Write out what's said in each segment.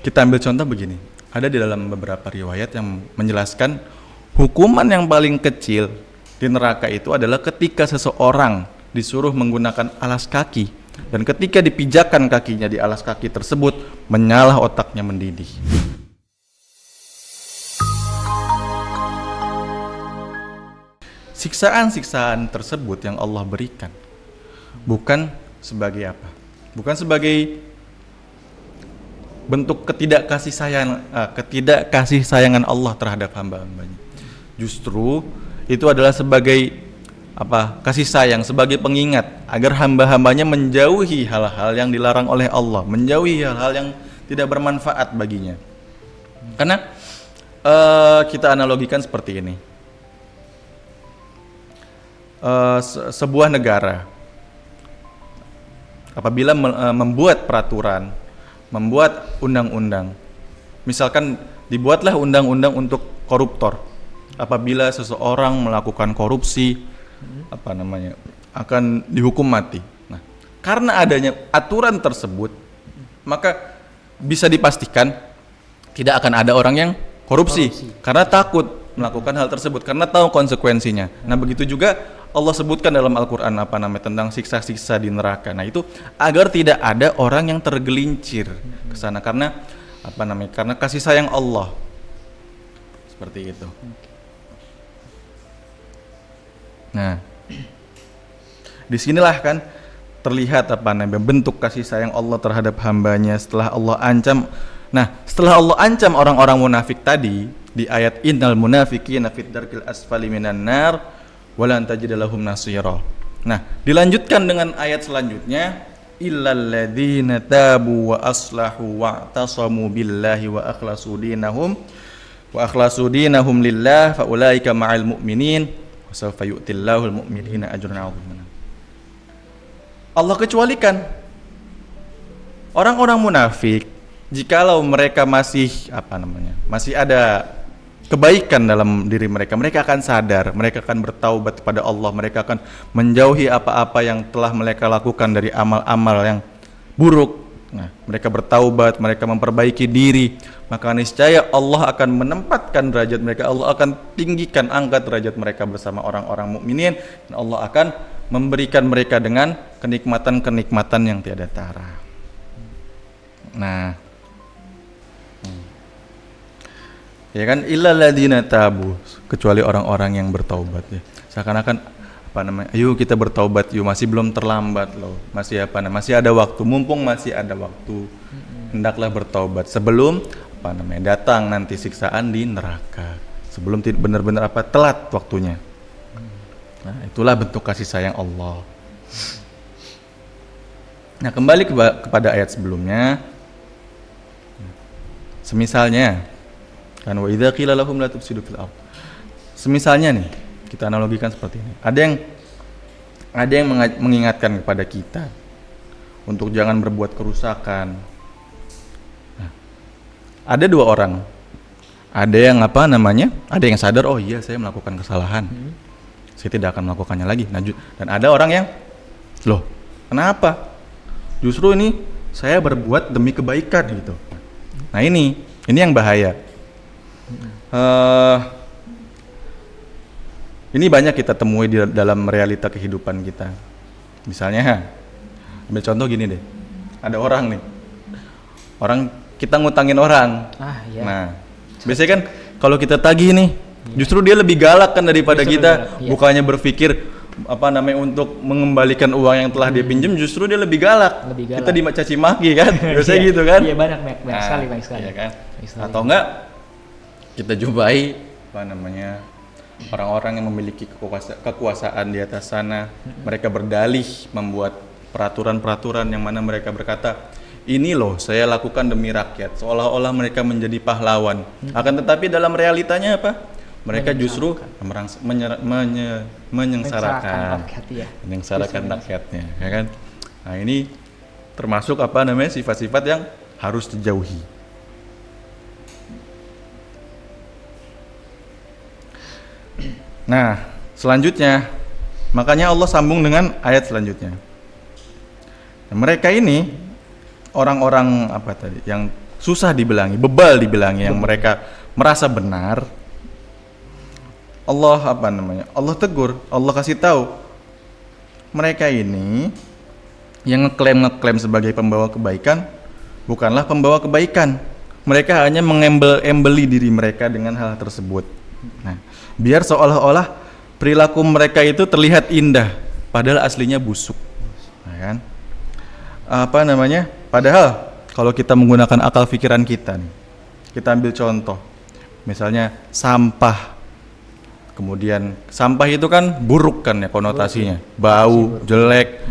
Kita ambil contoh begini. Ada di dalam beberapa riwayat yang menjelaskan hukuman yang paling kecil di neraka itu adalah ketika seseorang disuruh menggunakan alas kaki, dan ketika dipijakan kakinya di alas kaki tersebut, menyala otaknya mendidih. Siksaan-siksaan tersebut yang Allah berikan bukan sebagai apa? Bukan sebagai bentuk ketidakkasih sayangan Allah terhadap hamba-hambanya. Justru itu adalah sebagai kasih sayang, sebagai pengingat agar hamba-hambanya menjauhi hal-hal yang dilarang oleh Allah, menjauhi hal-hal yang tidak bermanfaat baginya. Karena kita analogikan seperti ini. Sebuah negara apabila membuat peraturan, membuat undang-undang, misalkan dibuatlah undang-undang untuk koruptor. Apabila seseorang melakukan korupsi, akan dihukum mati. Nah, karena adanya aturan tersebut, maka bisa dipastikan tidak akan ada orang yang korupsi. Karena takut melakukan hal tersebut, karena tahu konsekuensinya. Nah, begitu juga Allah sebutkan dalam Al-Quran tentang siksa-siksa di neraka. Nah, itu agar tidak ada orang yang tergelincir ke sana karena karena kasih sayang Allah. Seperti itu. Nah, disinilah kan terlihat bentuk kasih sayang Allah terhadap hambanya setelah Allah ancam. Nah, setelah Allah ancam orang-orang munafik tadi di ayat innal munafiqina fid darkil asfali minan nar walan tajida lahum nasira. Nah, dilanjutkan dengan ayat selanjutnya illal ladzina tabu wa aslahu wa'tasamu billahi wa akhlasu dinahum lillah fa ulaika ma'al mu'minin wa sawfa yu'tillahul mu'minina ajran 'aziman. Allah kecualikan orang-orang munafik jikalau mereka masih masih ada kebaikan dalam diri mereka, mereka akan sadar, mereka akan bertaubat kepada Allah, mereka akan menjauhi apa-apa yang telah mereka lakukan dari amal-amal yang buruk. Nah, mereka bertaubat, mereka memperbaiki diri, maka niscaya Allah akan menempatkan derajat mereka, Allah akan tinggikan, angkat derajat mereka bersama orang-orang mukminin, dan Allah akan memberikan mereka dengan kenikmatan-kenikmatan yang tiada tara. Nah, ya kan, illal ladzina tabu, kecuali orang-orang yang bertaubat ya. Seakan-akan ayo kita bertaubat yuk, masih belum terlambat loh. Masih masih ada waktu, mumpung masih ada waktu. Hendaklah bertaubat sebelum datang nanti siksaan di neraka. Sebelum benar-benar telat waktunya. Nah, itulah bentuk kasih sayang Allah. Nah, kembali kepada ayat sebelumnya. Semisalnya kan wa idza qila lahum la tufsidu fil ardh. Semisalnya nih, kita analogikan seperti ini. Ada yang mengingatkan kepada kita untuk jangan berbuat kerusakan. Nah, ada dua orang. Ada yang ada yang sadar, oh iya saya melakukan kesalahan. Saya tidak akan melakukannya lagi. Nah, dan ada orang yang loh, kenapa? Justru ini saya berbuat demi kebaikan gitu. Nah, ini yang bahaya. Ini banyak kita temui di dalam realita kehidupan kita. Misalnya, ambil contoh gini deh. Ada orang nih. Orang kita ngutangin orang. Iya. Nah, biasanya kan kalau kita tagih nih, justru dia lebih galak kan daripada kita. Bukannya berpikir untuk mengembalikan uang yang telah dia pinjam, justru dia lebih galak. Kita dicaci maki kan. Biasanya gitu kan. Iya, banyak sekali. Iya kan? Atau enggak kita jumpai orang-orang yang memiliki kekuasaan di atas sana, mereka berdalih membuat peraturan-peraturan yang mana mereka berkata, ini loh saya lakukan demi rakyat, seolah-olah mereka menjadi pahlawan. Akan tetapi dalam realitanya apa? Mereka justru menyengsarakan rakyatnya, ya kan? Nah, ini termasuk sifat-sifat yang harus dijauhi. Nah, selanjutnya, makanya Allah sambung dengan ayat selanjutnya. Nah, mereka ini orang-orang yang susah dibilangi, bebal dibilangi, yang mereka merasa benar, Allah Allah tegur, Allah kasih tahu mereka ini yang ngeklaim sebagai pembawa kebaikan bukanlah pembawa kebaikan. Mereka hanya mengembeli diri mereka dengan hal tersebut. Nah, biar seolah-olah perilaku mereka itu terlihat indah, padahal aslinya busuk. Nah, kan? Padahal kalau kita menggunakan akal pikiran kita nih, kita ambil contoh, misalnya sampah. Kemudian sampah itu kan buruk kan ya konotasinya, bau, jelek,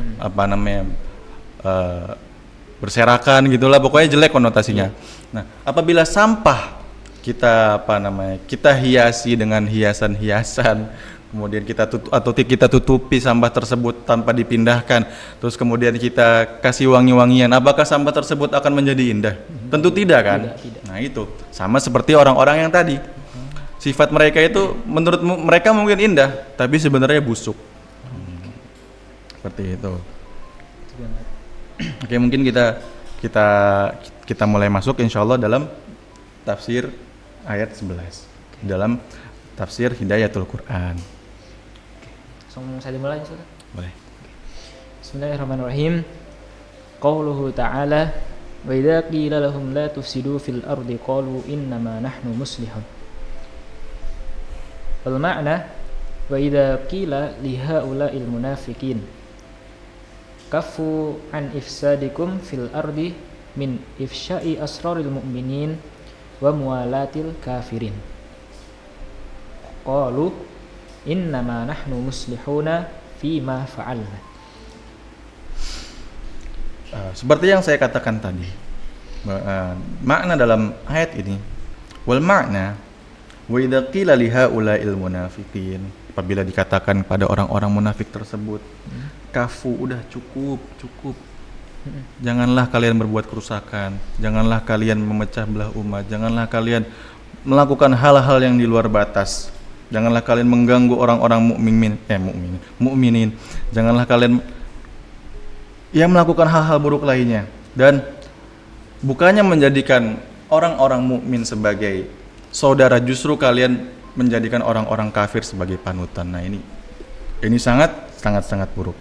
berserakan gitulah, pokoknya jelek konotasinya. Nah, apabila sampah kita hiasi dengan hiasan-hiasan, kemudian kita tutupi sampah tersebut tanpa dipindahkan, terus kemudian kita kasih wangi-wangian, apakah sampah tersebut akan menjadi indah? Tentu tidak kan? Tidak. Nah, itu sama seperti orang-orang yang tadi. Sifat mereka itu menurut mereka mungkin indah, tapi sebenarnya busuk. Seperti itu. Oke, mungkin kita mulai masuk insyaallah dalam tafsir ayat 11. Dalam tafsir Hidayatul Quran. Langsung saya mulai, Ustaz? Boleh. Bismillahirrahmanirrahim. Qauluhu ta'ala wa idza qila lahum la tufsidu fil ardi qalu innama nahnu muslihun. Wal ma'na wa idza qila li haula'il munafiqin kafu an ifsadikum fil ardi min ifsya'i asraril mu'minin wa muwalatil kafirin. Qalu innama nahnu muslihuna fima fa'alna. Seperti yang saya katakan tadi, makna dalam ayat ini, wal makna wa idza qila li haula'il munafiqin, apabila dikatakan pada orang-orang munafik tersebut, kafu, udah cukup. Janganlah kalian berbuat kerusakan, janganlah kalian memecah belah umat, janganlah kalian melakukan hal-hal yang di luar batas, janganlah kalian mengganggu orang-orang mukminin, janganlah kalian melakukan hal-hal buruk lainnya, dan bukannya menjadikan orang-orang mukmin sebagai saudara, justru kalian menjadikan orang-orang kafir sebagai panutan. Nah, ini sangat buruk.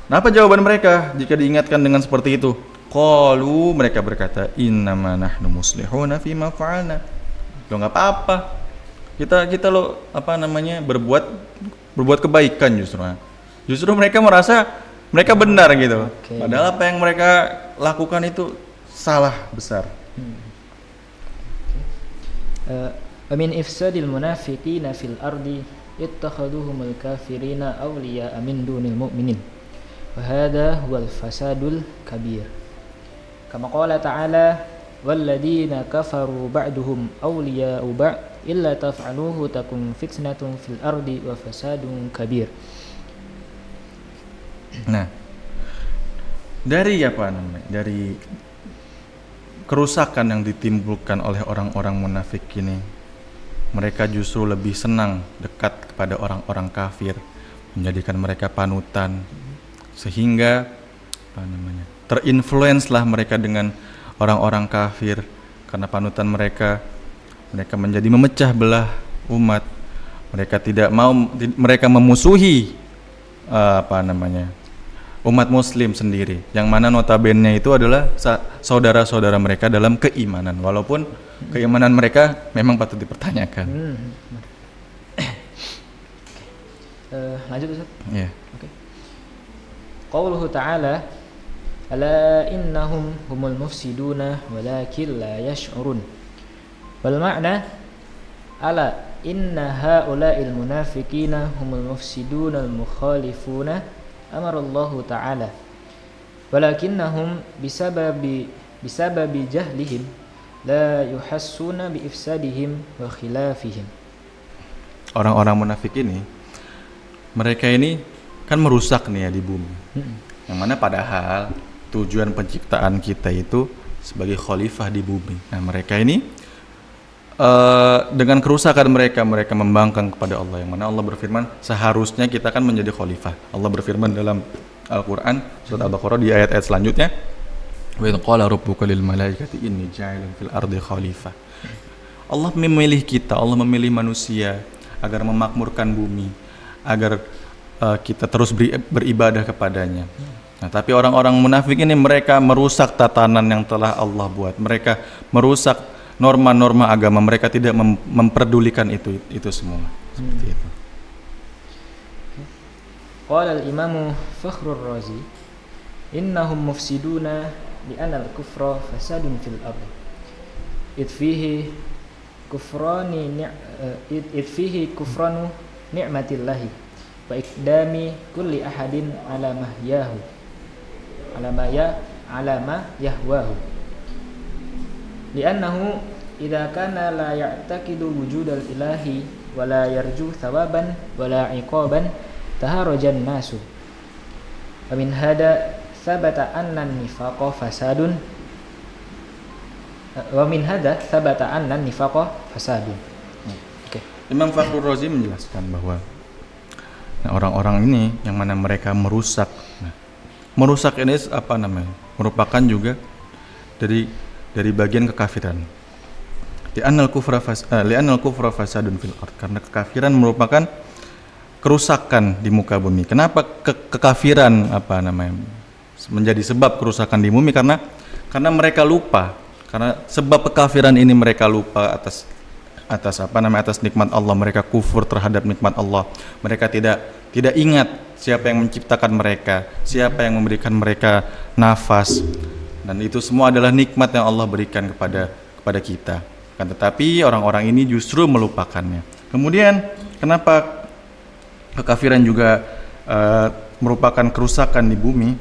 Nah, apa jawaban mereka jika diingatkan dengan seperti itu? Qalu, mereka berkata, innama nahnu muslihuna fima fa'alna. Lo enggak apa-apa. Kita berbuat kebaikan justru. Justru mereka merasa mereka benar gitu. Okay. Padahal apa yang mereka lakukan itu salah besar. Wa min ifsadil munafiqina fil ardi ittakhaduhumul kafirina awliya'a min dunil mu'minin. Wa hadha huwal fasadul kabir. Kama qala ta'ala walladzina kafaru ba'duhum awliya'u ba'd illa taf'aluhu takun fitnatun fil ardi wa fasadun kabir. Nah, dari kerusakan yang ditimbulkan oleh orang-orang munafik ini, mereka justru lebih senang dekat kepada orang-orang kafir, menjadikan mereka panutan, sehingga terinfluenslah mereka dengan orang-orang kafir. Karena panutan mereka menjadi memecah belah umat. Mereka memusuhi umat muslim sendiri, yang mana notabene itu adalah saudara-saudara mereka dalam keimanan, walaupun keimanan mereka memang patut dipertanyakan. Lanjut, Ustaz? Iya. Oke. Qauluhu ta'ala ala innahum humul mufsiduna walakin la yash'urun. Wal ma'na ala inna haula'il munafiqina humul mufsiduna al mukhalifuna amarallahu ta'ala walakinnahum bisababi jahlihim la yuhassuna bi ifsadihim wa khilafihim. Orang-orang munafik ini, mereka ini kan merusak nih ya di bumi. Yang mana padahal tujuan penciptaan kita itu sebagai khalifah di bumi. Nah, mereka ini dengan kerusakan mereka membangkang kepada Allah, yang mana Allah berfirman seharusnya kita kan menjadi khalifah. Allah berfirman dalam Al-Quran surat Al-Baqarah di ayat-ayat selanjutnya, Wa idh qala rabbuka lil malaikati inni ja'ilun fil ardi khalifah. Allah memilih kita, Allah memilih manusia agar memakmurkan bumi, agar kita terus beribadah kepadanya. Nah, tapi orang-orang munafik ini mereka merusak tatanan yang telah Allah buat. Mereka merusak norma-norma agama. Mereka tidak memperdulikan itu semua. Seperti itu. Qala al-Imam Fakhrur Razi, innahum mufsiduna li'anna al-kufra fasadun fil ardh. Id fihi kufranu ni'matillahi wa iqdami kulli ahadin ala ma yahwahu. Li'annahu idza kana la ya'taqidu wujudal ilahi wa la yarju thawaban wa la iqaban taharajan nasu. Wa min hada thabata anna an-nifaqa fasadun Oke. Imam Fakhrur Razi menjelaskan bahwa orang-orang ini yang mana mereka merusak. Merusak ini apa namanya? Merupakan juga dari bagian kekafiran. Li'annal kufra fasadun fil ard. Karena kekafiran merupakan kerusakan di muka bumi. Kenapa kekafiran apa namanya menjadi sebab kerusakan di bumi? Karena mereka lupa. Karena sebab kekafiran ini mereka lupa atas nikmat Allah. Mereka kufur terhadap nikmat Allah. Mereka tidak ingat siapa yang menciptakan mereka, siapa yang memberikan mereka nafas. Dan itu semua adalah nikmat yang Allah berikan kepada kita. Kan tetapi orang-orang ini justru melupakannya. Kemudian kenapa kekafiran juga merupakan kerusakan di bumi?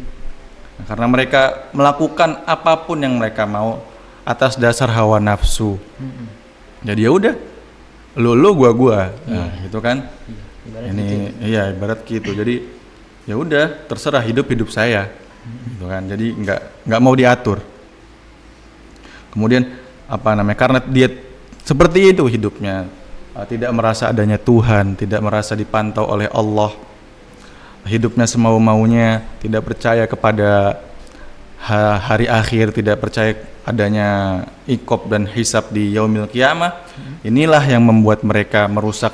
Karena mereka melakukan apapun yang mereka mau atas dasar hawa nafsu. Jadi ya udah, lu gua. Nah, gitu kan? Ibarat ini gitu. Iya, ibarat gitu. Jadi ya udah, terserah hidup saya. Gitu kan. Jadi nggak mau diatur. Kemudian karena dia seperti itu hidupnya, tidak merasa adanya Tuhan, tidak merasa dipantau oleh Allah. Hidupnya semau-maunya, tidak percaya kepada hari akhir, tidak percaya adanya iqab dan hisab di yaumil qiyamah. Inilah yang membuat mereka merusak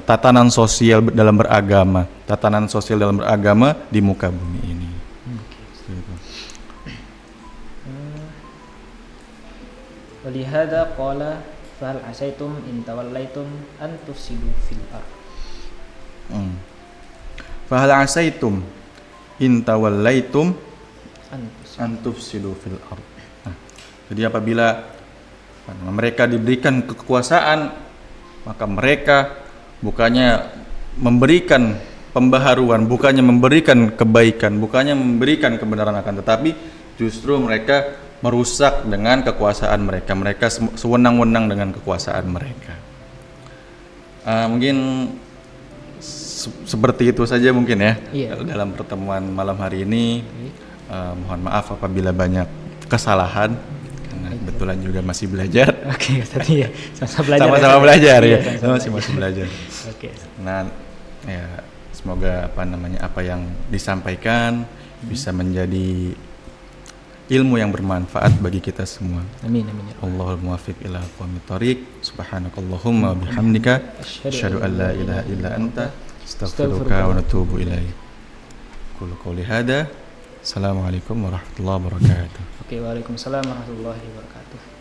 tatanan sosial dalam beragama, di muka bumi ini. Walihada qala fahal asaitum in tawallaitum an tufsidu fil ardh. Fahal asaitum in tawallaitum an tufsidu fil ardh. Jadi apabila mereka diberikan kekuasaan, maka mereka bukannya memberikan pembaharuan, bukannya memberikan kebaikan, bukannya memberikan kebenaran akan tetapi justru mereka merusak dengan kekuasaan mereka. Mereka sewenang-wenang dengan kekuasaan mereka. Mungkin seperti itu saja mungkin ya. Iya. Dalam pertemuan malam hari ini. Mohon maaf apabila banyak kesalahan. Karena kebetulan juga masih belajar. Oke, tadi ya sama-sama belajar ya. Masih belajar. Oke. Nah, ya semoga apa yang disampaikan bisa menjadi ilmu yang bermanfaat bagi kita semua. Amin. Allahul muwaffiq ila aqwamit thoriq. Subhanakallahumma wa bihamdika asyhadu an la ilaha illa anta astaghfiruka wa atubu ilaik. Qul qouli hada. Assalamualaikum warahmatullahi wabarakatuh. Oke, waalaikumsalam warahmatullahi wabarakatuh.